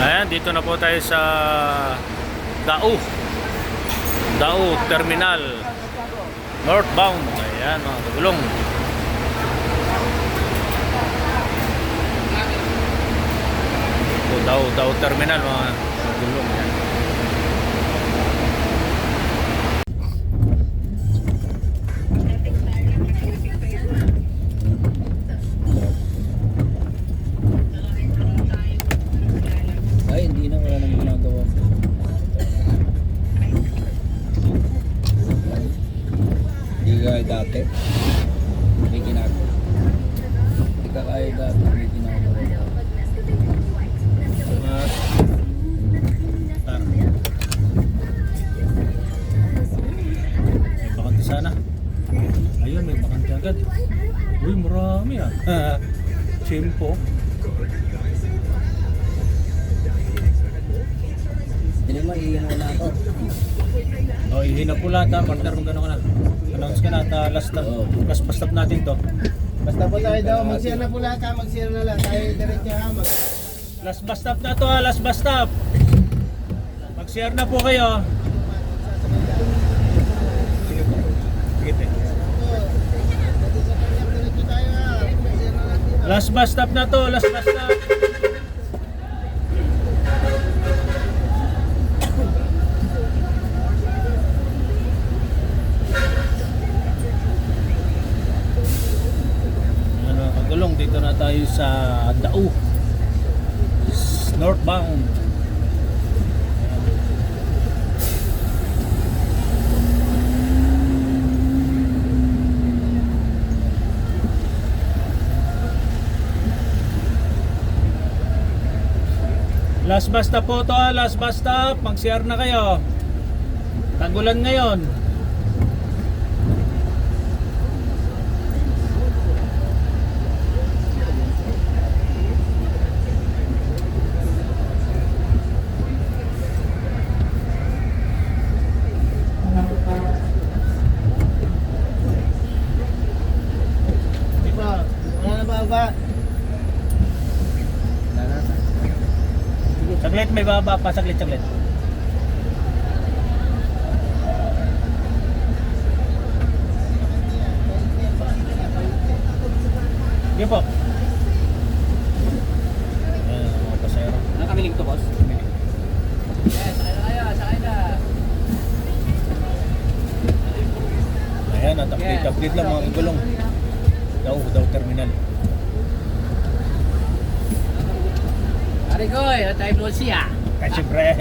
Ayan, dito na po tayo sa Dao Terminal northbound. Ayan mga kagulong. Dao Terminal mga kagulong. Ayan. Ay, hindi na, wala nang ginagawa. Hindi kaya dati. May ginagawa. Hindi ka kaya dati. May ginagawa. May bakante sana. Ayun, may bakante agad. Uy, marami ah. Chimpo. Hindi mo, iiyan mo na ako. Oh, ihina po lahat ha. Partner, kung gano'n ka na. Announce ka na at last stop natin to. Basta po tayo daw, mag-share na po lahat ha, mag-share na lang. Tayo diretso ha, Last bus stop na to ha, last bus stop. Mag-share na po kayo. Sige po. Sige po. diretso tayo ha, mag-share na lang dito. Last bus stop na to, last bus stop. Ano, kagulong, dito na tayo sa Dao northbound. Last bus stop po to, last bus stop. Mag-share na kayo. Tagulan ngayon. Di ba? Wala na ba ba? Saglit, may baba pa. Saglit. Sige po. Ayan, mga pasayro. Nakamiling to, boss? Ayan, at update lang mga kagulong. Dao Terminal. Arigoy, tayo mo siya. Kasi pre.